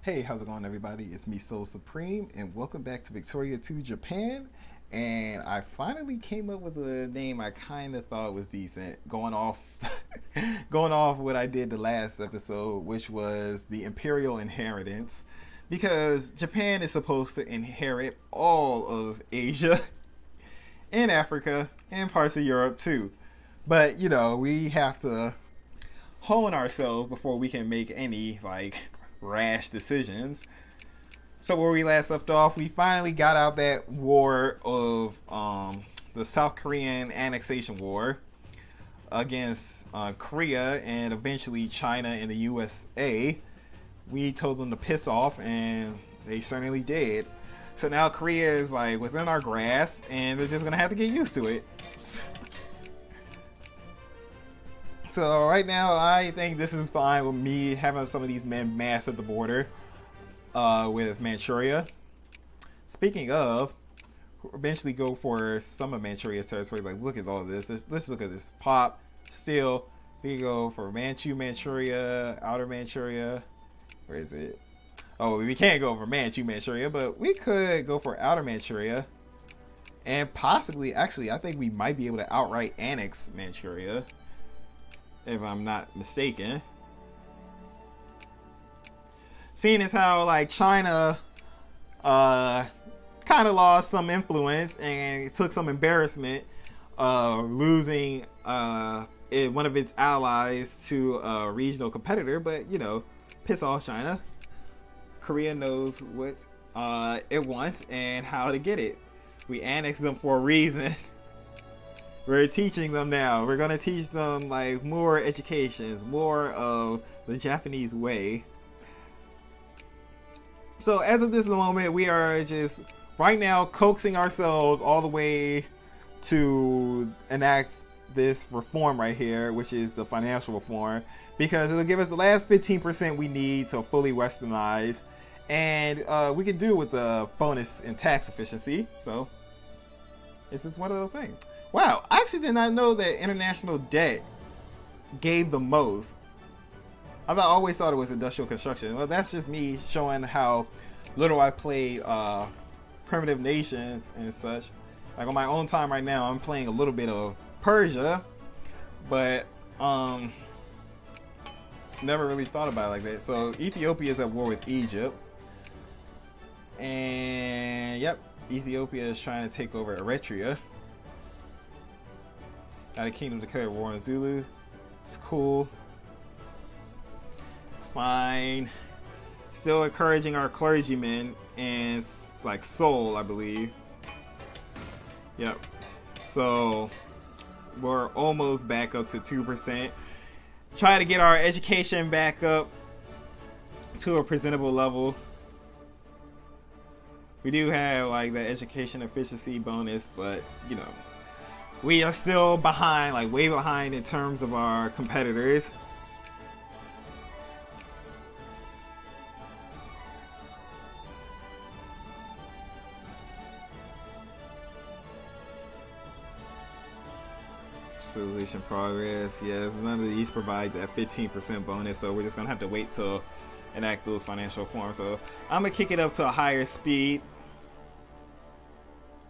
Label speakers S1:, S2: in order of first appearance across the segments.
S1: Hey, how's it going, everybody? It's me, SoloSupreme, and welcome back to Victoria to Japan. And I finally came up with a name I kind of thought was decent, going off, going off what I did the last episode, which was the Imperial inheritance, because Japan is supposed to inherit all of Asia and Africa and parts of Europe too. But we have to hone ourselves before we can make any rash decisions. So where we last left off, we finally got out that war of the South Korean annexation war against Korea and eventually China and the USA. We told them to piss off, and they certainly did. So now Korea is within our grasp, and they're just gonna have to get used to it. So right now, I think this is fine with me having some of these men massed at the border with Manchuria. Speaking of, we'll eventually go for some of Manchuria's territory. Look at all this. Let's look at this. Pop, still, we go for Manchuria, Outer Manchuria. Where is it? Oh, we can't go for Manchuria, but we could go for Outer Manchuria. And possibly, actually, I think we might be able to outright annex Manchuria, if I'm not mistaken. Seeing as how China kind of lost some influence and took some embarrassment losing one of its allies to a regional competitor, but piss off China. Korea knows what it wants and how to get it. We annexed them for a reason. We're teaching them now. We're gonna teach them more educations, more of the Japanese way. So as of this moment, we are just right now coaxing ourselves all the way to enact this reform right here, which is the financial reform, because it'll give us the last 15% we need to fully westernize, and we can do it with the bonus in tax efficiency. So this is one of those things. Wow, I actually did not know that international debt gave the most. I always thought it was industrial construction. Well, that's just me showing how little I played primitive nations and such. On my own time right now, I'm playing a little bit of Persia, but never really thought about it like that. So Ethiopia is at war with Egypt. And yep, Ethiopia is trying to take over Eritrea. United Kingdom declared war on Zulu. It's cool. It's fine. Still encouraging our clergymen and Seoul, I believe. Yep. So we're almost back up to 2%. Try to get our education back up to a presentable level. We do have the education efficiency bonus, but we are still behind, way behind in terms of our competitors. Civilization progress. Yes, none of these provide that 15% bonus, so we're just gonna have to wait till enact those financial reforms. So I'm gonna kick it up to a higher speed.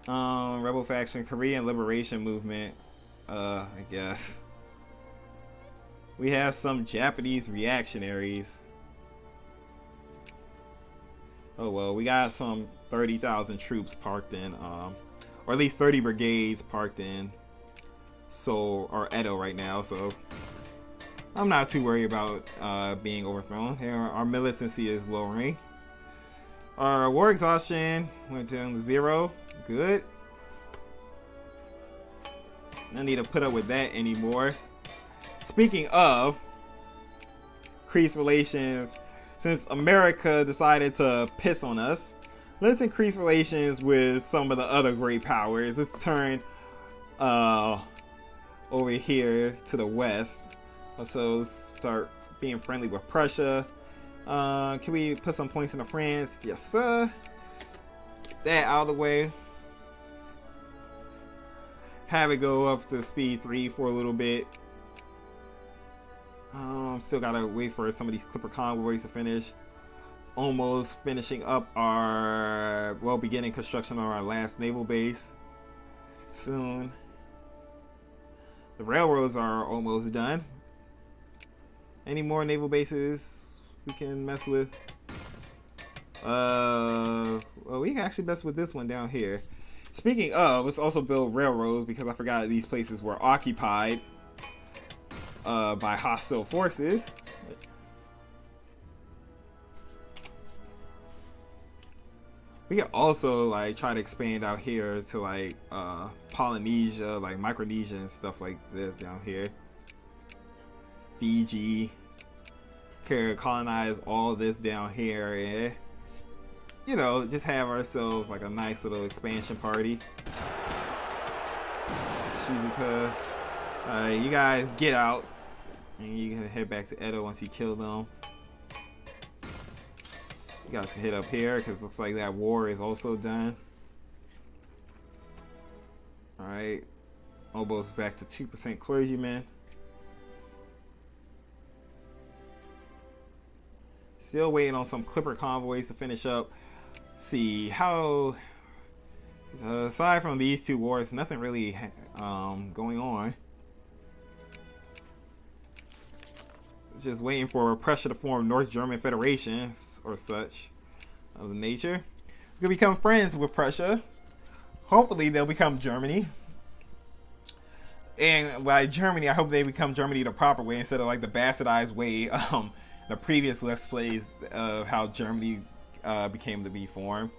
S1: Rebel faction, Korean liberation movement. I guess we have some Japanese reactionaries. Oh well, we got some 30,000 troops parked in, or at least 30 brigades parked in Seoul or Edo right now. So I'm not too worried about being overthrown. Our militancy is lowering. Our war exhaustion went down to 0. Good. No need to put up with that anymore. Speaking of increased relations, since America decided to piss on us, let's increase relations with some of the other great powers. Let's turn over here to the west. So let's start being friendly with Prussia. Can we put some points into France? Yes, sir. Get that out of the way. Have it go up to speed 3 for a little bit. Still gotta wait for some of these Clipper convoys to finish. almost finishing up our, well, beginning construction on our last naval base soon. The railroads are almost done. Any more naval bases we can mess with? Well, we can actually mess with this one down here. Speaking of, let's also build railroads because I forgot these places were occupied by hostile forces. We can also like try to expand out here to like Polynesia, like Micronesia and stuff like this down here. Fiji. Could colonize all this down here and, you know, just have ourselves like a nice little expansion party. Shizuka. You guys get out and you can head back to Edo once you kill them. You guys can hit up here because it looks like that war is also done. Alright. Almost back to 2% clergymen. Still waiting on some Clipper convoys to finish up. See how, aside from these two wars, nothing really going on. Just waiting for pressure to form North German Federation or such of the nature. We can become friends with Prussia. Hopefully they'll become Germany. And by Germany, I hope they become Germany the proper way instead of like the bastardized way the previous Let's Plays of how Germany became to be formed.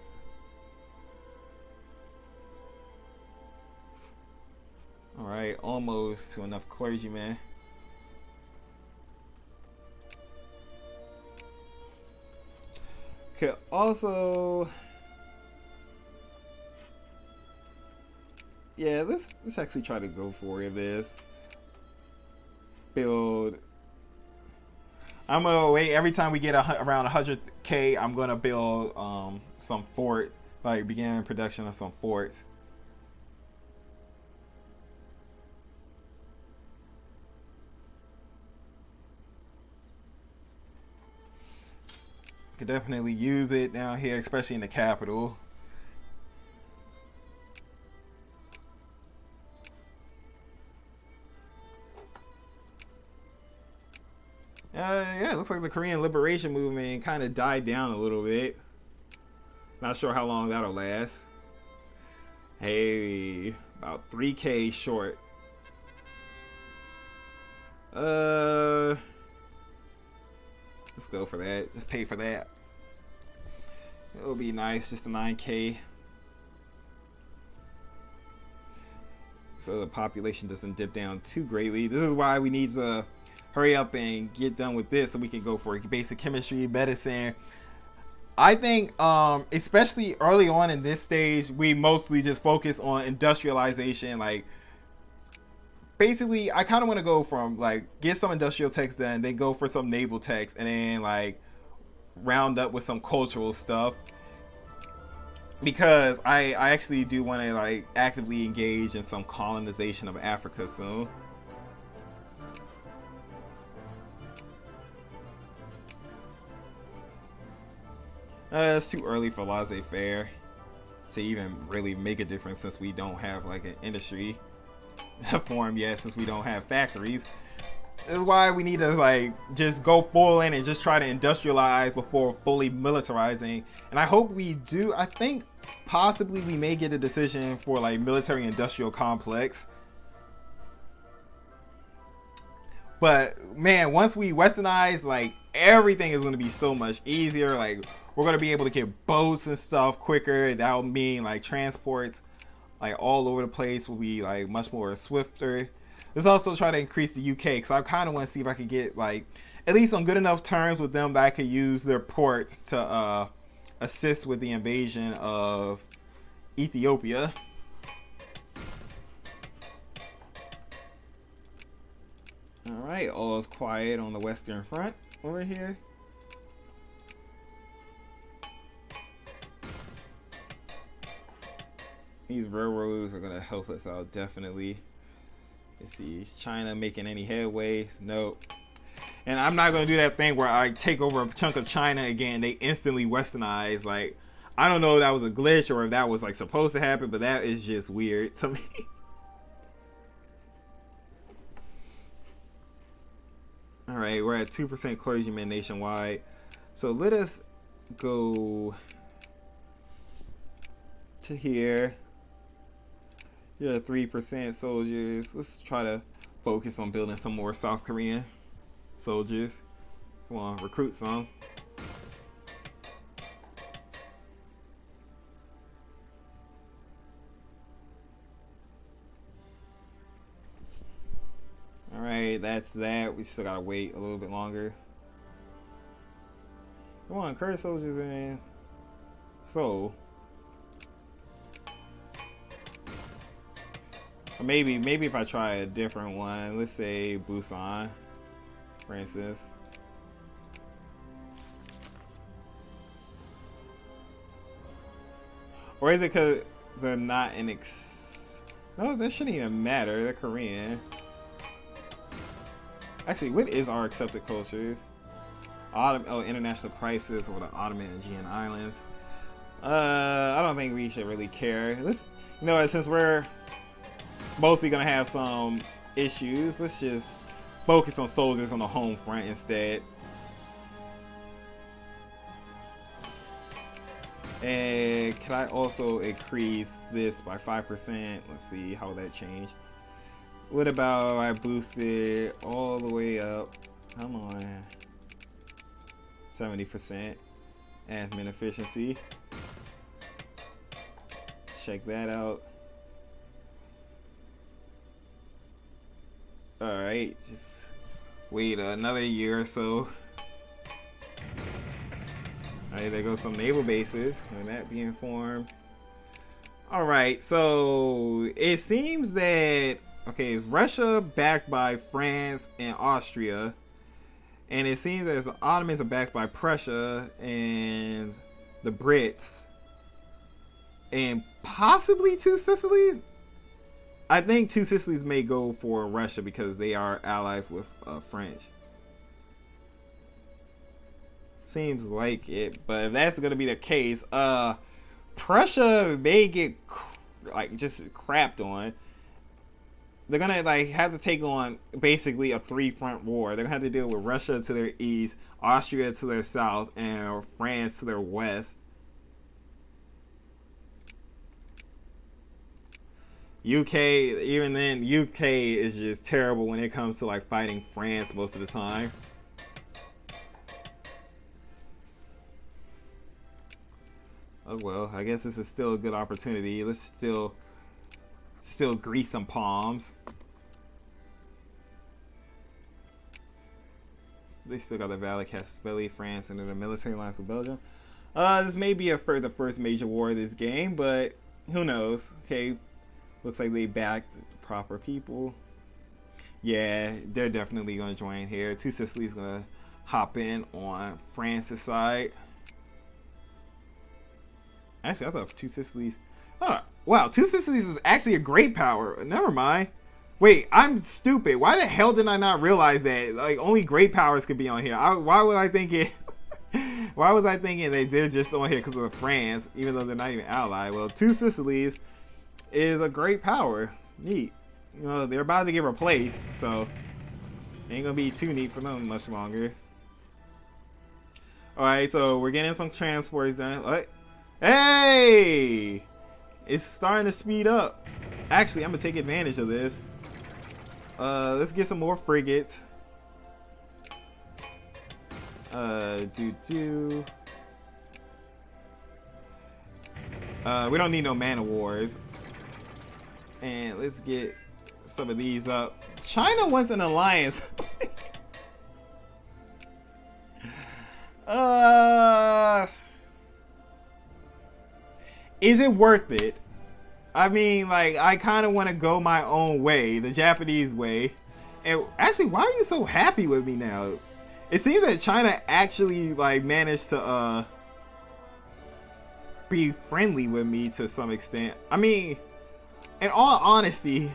S1: Alright, almost to enough clergymen. Could also, yeah, let's actually try to go for this. Build. I'm gonna wait every time we get around 100k. I'm gonna build some fort, like begin production of some forts. Could definitely use it down here, especially in the capital. Yeah, it looks like the Korean liberation movement kind of died down a little bit. Not sure how long that'll last. Hey, about 3k short. Let's go for that. Just pay for that. It'll be nice, just a 9k. So the population doesn't dip down too greatly. This is why we need to hurry up and get done with this so we can go for basic chemistry, medicine. I think, especially early on in this stage, we mostly just focus on industrialization. Like, basically, I kind of want to go from, like, get some industrial techs done, then go for some naval techs, and then, like, round up with some cultural stuff. Because I actually do want to, like, actively engage in some colonization of Africa soon. It's too early for laissez-faire to even really make a difference since we don't have like an industry form yet, since we don't have factories. This is why we need to like just go full in and just try to industrialize before fully militarizing. And I hope we do. I think possibly we may get a decision for like military industrial complex. But man, once we westernize, like everything is going to be so much easier. Like we're going to be able to get boats and stuff quicker. That'll mean like transports like all over the place will be like much more swifter. Let's also try to increase the UK because I kind of want to see if I could get like at least on good enough terms with them that I could use their ports to assist with the invasion of Ethiopia. Alright, all is quiet on the Western Front over here. These railroads are going to help us out definitely. Let's see, is China making any headway? Nope. And I'm not gonna do that thing where I take over a chunk of China again. They instantly westernize. Like, I don't know if that was a glitch or if that was like supposed to happen, but that is just weird to me. All right, we're at 2% clergymen nationwide. So let us go to here. You're 3% soldiers. Let's try to focus on building some more South Korean soldiers. Come on, recruit some. Alright, that's that. We still gotta wait a little bit longer. Come on, encourage soldiers in Seoul. Or maybe if I try a different one, let's say Busan, for instance. Or is it because they're not in no, that shouldn't even matter. They're Korean. Actually, what is our accepted culture? International crisis or the Ottoman and Aegean Islands. I don't think we should really care. Let's, since we're mostly gonna have some issues, let's just focus on soldiers on the home front instead. And can I also increase this by 5%? Let's see how that change. What about I boost it all the way up? Come on. 70% admin efficiency. Check that out. Alright, just wait another year or so. Alright, there goes some naval bases. When that being formed. Alright, so it seems that is Russia backed by France and Austria, and it seems as the Ottomans are backed by Prussia and the Brits, and possibly Two Sicilies. I think Two Sicilies may go for Russia because they are allies with French. Seems like it, but if that's going to be the case, Prussia may get just crapped on. They're gonna have to take on basically a 3-front war. They're gonna have to deal with Russia to their east, Austria to their south, and France to their west. UK, even then, UK is just terrible when it comes to fighting France most of the time. Oh well, I guess this is still a good opportunity. Let's still grease some palms. They still got the Valley, Castelli, France, and the military lines of Belgium. This may be the first major war of this game, but who knows? Okay, looks like they backed the proper people. Yeah, they're definitely going to join here. Two Sicilies going to hop in on France's side. Actually, I thought Two Sicilies... Oh, wow, Two Sicilies is actually a great power. Never mind. Wait, I'm stupid. Why the hell did I not realize that? Only great powers could be on here. Why was I thinking... Why was I thinking that they're just on here because of France, even though they're not even allied? Well, Two Sicilies is a great power. Neat. They're about to get replaced, so ain't gonna be too neat for them much longer. Alright, so we're getting some transports done. Hey! It's starting to speed up. Actually, I'm gonna take advantage of this. Let's get some more frigates. We don't need no man of wars. And let's get some of these up. China wants an alliance. Is it worth it? I mean, I kind of want to go my own way, the Japanese way. And actually, why are you so happy with me now? It seems that China actually managed to be friendly with me to some extent. I mean, in all honesty.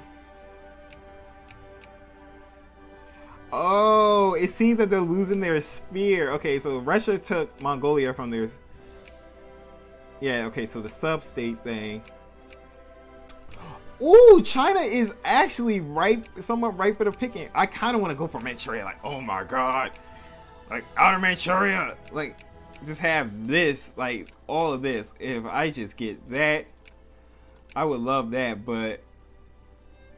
S1: Oh, Oh, it seems that they're losing their sphere. Okay, so Russia took Mongolia from their... Yeah, okay, so the sub-state thing. Ooh, China is actually ripe, somewhat ripe for the picking. I kind of want to go for Manchuria. Like, oh my god. Like, outer Manchuria. Like, just have this, like, all of this. If I just get that, I would love that, but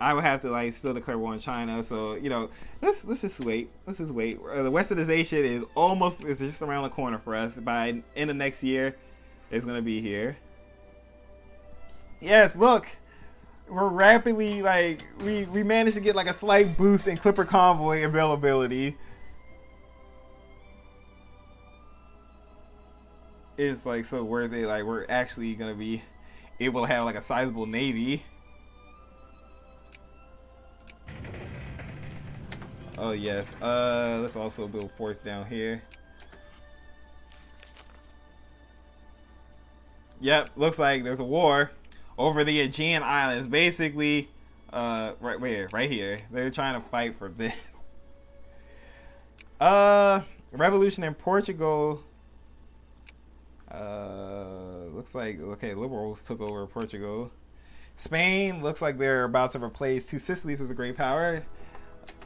S1: I would have to, like, still declare war on China. So, you know, let's just wait. Let's just wait. The Westernization is just around the corner for us. By end of next year, it's going to be here. Yes, look. We're rapidly, like, we managed to get, like, a slight boost in Clipper Convoy availability. It's, like, so worth it. Like, we're actually going to be able to have, like, a sizable navy. Oh, yes. Let's also build forts down here. Yep, looks like there's a war over the Aegean Islands. Basically, right here. They're trying to fight for this. Revolution in Portugal. Looks like, okay, liberals took over Portugal. Spain looks like they're about to replace two Sicilies as a great power,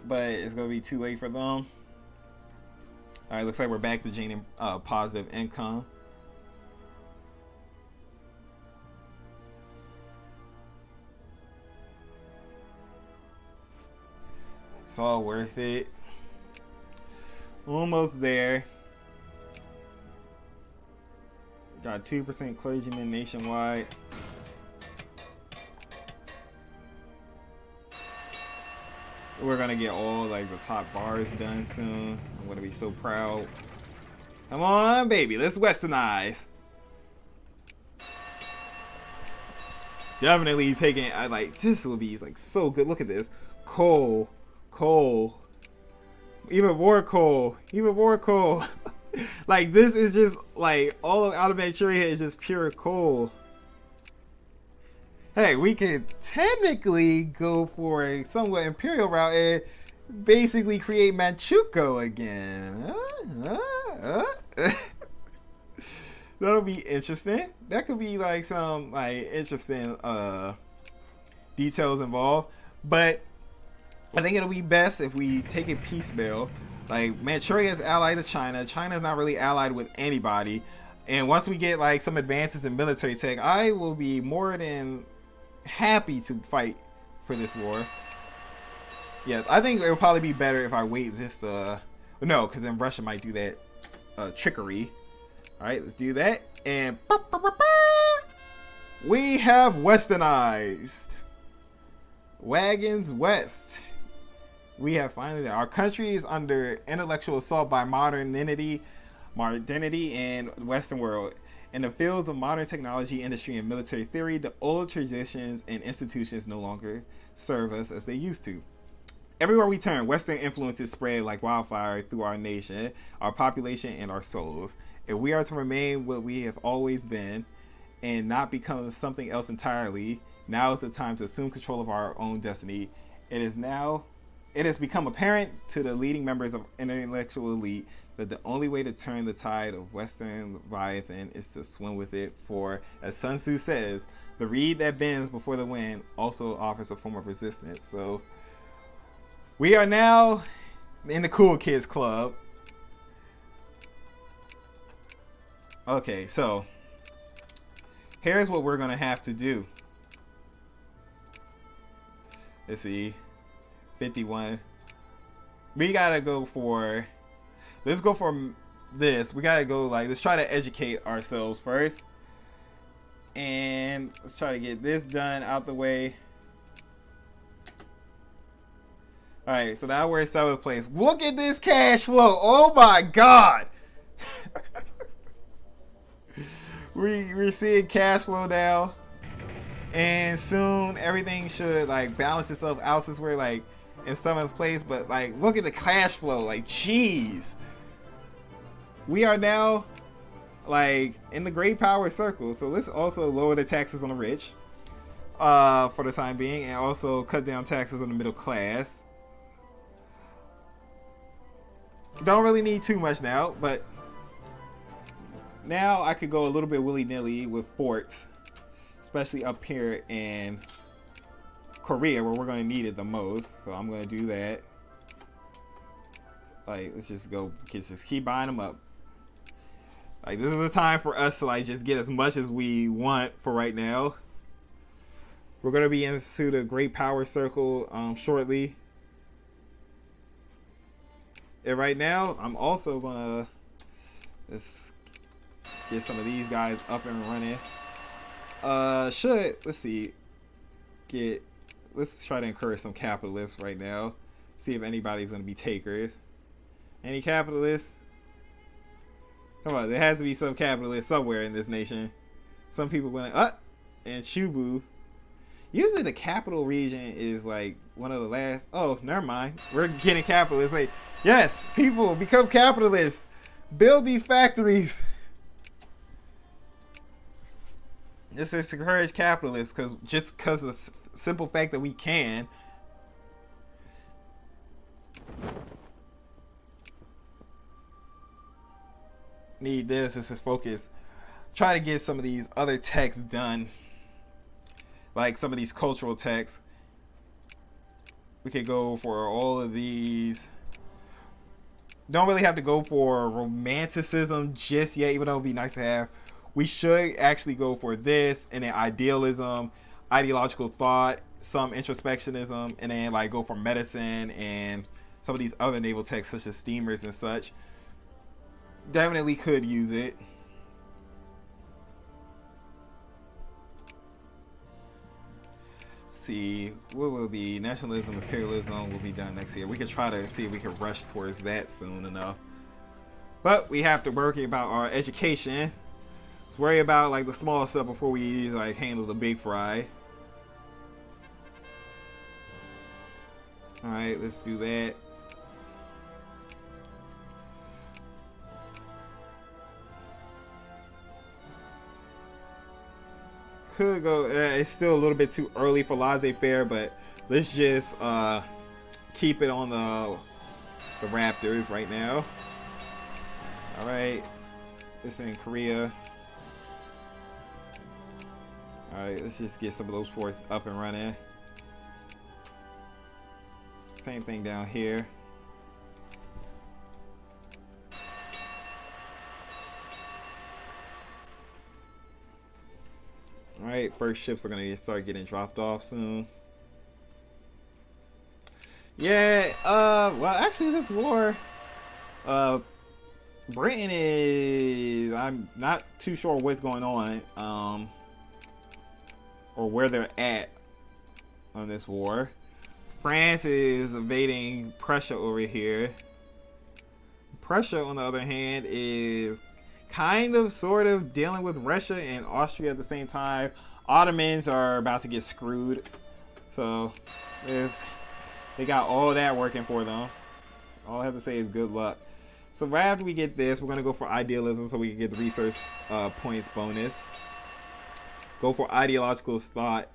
S1: but it's gonna be too late for them. All right, looks like we're back to gaining positive income. It's all worth it. Almost there. Got 2% clergymen nationwide. We're gonna get all, like, the top bars done soon. I'm gonna be so proud. Come on, baby, let's westernize. Definitely taking, this will be, like, so good. Look at this. Coal. Even more coal. Like, this is just, like, all of out of Manchuria is just pure coal. Hey, we could technically go for a somewhat Imperial route and basically create Manchukuo again. That'll be interesting. That could be, like, some, like, interesting details involved. But I think it'll be best if we take it piecemeal. Like, Manchuria is allied to China. China's not really allied with anybody. And once we get, like, some advances in military tech, I will be more than happy to fight for this war. Yes, I think it would probably be better if I wait just no, because then Russia might do that trickery. All right, let's do that. And we have westernized. Wagons west. We have finally, our country is under intellectual assault by modernity and Western world. In the fields of modern technology, industry, and military theory, the old traditions and institutions no longer serve us as they used to. Everywhere we turn, Western influences spread like wildfire through our nation, our population, and our souls. If we are to remain what we have always been and not become something else entirely, now is the time to assume control of our own destiny. It has become apparent to the leading members of intellectual elite that the only way to turn the tide of Western Leviathan is to swim with it. For, as Sun Tzu says, the reed that bends before the wind also offers a form of resistance. So we are now in the cool kids club. Okay, so here's what we're gonna have to do. Let's see. 51. We gotta go for, let's go for this. We gotta go, like, let's try to educate ourselves first. And let's try to get this done out the way. Alright, so now we're in 7th place. Look at this cash flow. Oh my god. We're seeing cash flow now. And soon everything should, like, balance itself out since we're, like, in 7th place. But, like, look at the cash flow. Like, jeez. We are now, like, in the great power circle. So let's also lower the taxes on the rich for the time being, and also cut down taxes on the middle class. Don't really need too much now, but now I could go a little bit willy-nilly with forts, especially up here in Korea where we're going to need it the most. So I'm going to do that. Like, let's just go, just keep buying them up. Like, this is the time for us to like just get as much as we want for right now. We're going to be into the Great Power Circle shortly. And right now, I'm also going to let's get some of these guys up and running. Let's see, let's try to encourage some capitalists right now. See if anybody's going to be takers. Any capitalists? Come on, there has to be some capitalists somewhere in this nation. Some people went and Chubu. Usually the capital region is like one of the last. Oh, never mind. We're getting capitalists. Like, yes, people, become capitalists. Build these factories. Just to encourage capitalists, because of the simple fact that we can. Need this. This is focus. Try to get some of these other texts done, like some of these cultural texts. We could go for all of these. Don't really have to go for romanticism just yet, even though it'd be nice to have. We should actually go for this, and then idealism, ideological thought, some introspectionism, and then like go for medicine and some of these other naval texts such as steamers and such. Definitely could use it. See, what will be nationalism, imperialism will be done next year. We could try to see if we can rush towards that soon enough. But we have to worry about our education. Let's worry about like the small stuff before we like handle the big fry. All right, let's do that. Could go. It's still a little bit too early for laissez-faire, but let's just keep it on the Raptors right now. All right, it's in Korea. All right, let's just get some of those forces up and running. Same thing down here. Alright, first ships are gonna start getting dropped off soon. Yeah, well actually this war, Britain is, I'm not too sure what's going on, or where they're at on this war. France is invading Prussia over here. Prussia, on the other hand, is kind of sort of dealing with Russia and Austria at the same time. Ottomans are about to get screwed, so they got all that working for them. All I have to say is good luck. So right after we get this, we're gonna go for idealism so we can get the research points bonus. Go for ideological thought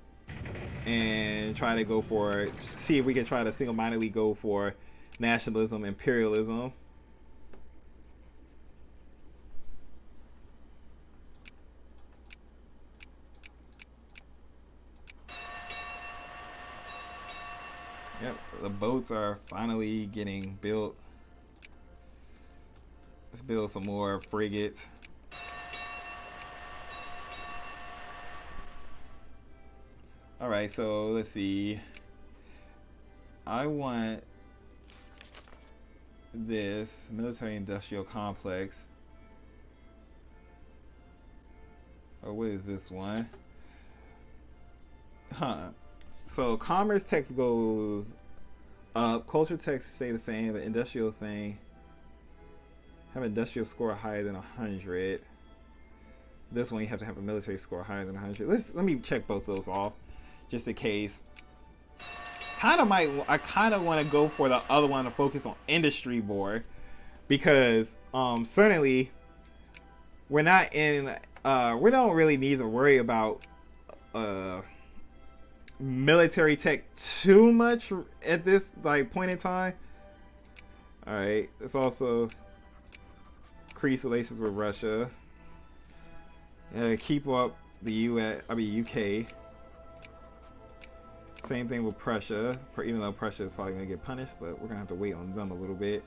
S1: and try to go for, see if we can try to single-mindedly go for nationalism, imperialism. Yep, the boats are finally getting built. Let's build some more frigates. Alright, so let's see. I want this military industrial complex. Or what is this one? So commerce text goes up, culture text stay the same, but industrial thing have industrial score higher than 100. This one you have to have a military score higher than 100. Let me check both those off just in case. I kind of want to go for the other one to focus on industry more, because certainly we're not in we don't really need to worry about military tech too much at this like point in time. All right. Let's also increase relations with Russia. Keep up the UK. Same thing with Prussia. Even though Prussia is probably gonna get punished, but we're gonna have to wait on them a little bit.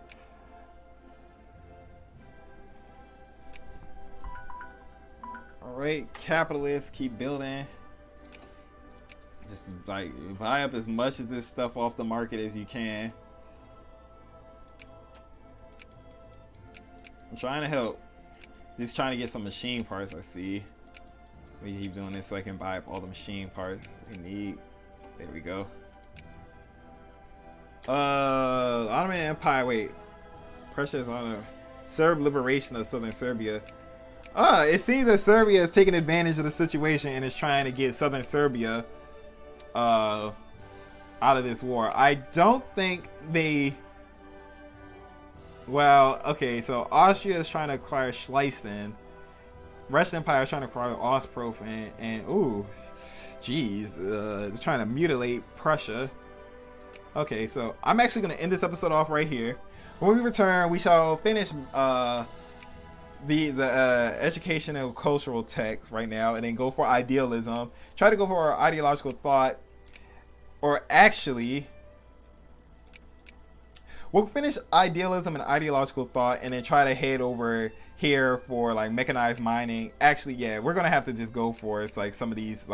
S1: All right, capitalists, keep building. Just like buy up as much of this stuff off the market as you can. I'm trying to help. Just trying to get some machine parts, I see. We keep doing this so I can buy up all the machine parts we need. There we go. Ottoman Empire, wait. Prussia is on a Serb liberation of southern Serbia. It seems that Serbia is taking advantage of the situation and is trying to get southern Serbia out of this war. I don't think they... Well, okay, so Austria is trying to acquire Schlesien. Russian Empire is trying to acquire Ostprof and ooh, jeez, they're trying to mutilate Prussia. Okay, so I'm actually going to end this episode off right here. When we return, we shall finish the educational cultural text right now, and then go for idealism. Try to go for our ideological thought, or actually, we'll finish idealism and ideological thought, and then try to head over here for like mechanized mining. Actually, yeah, we're gonna have to just go for it's like some of these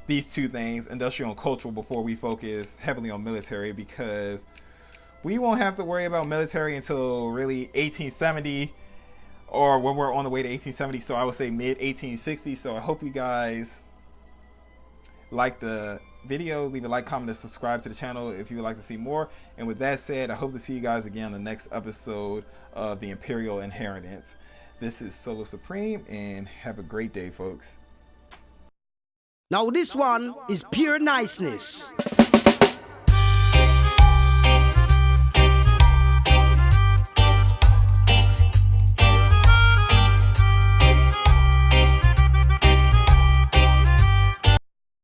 S1: these two things, industrial and cultural, before we focus heavily on military, because we won't have to worry about military until really 1870, or when we're on the way to 1870. So I would say mid 1860s. So I hope you guys like the video. Leave a like, comment, and subscribe to the channel if you would like to see more. And with that said, I hope to see you guys again on the next episode of the Imperial Inheritance. This is SoloSupreme, and have a great day, folks.
S2: Now this one is pure niceness.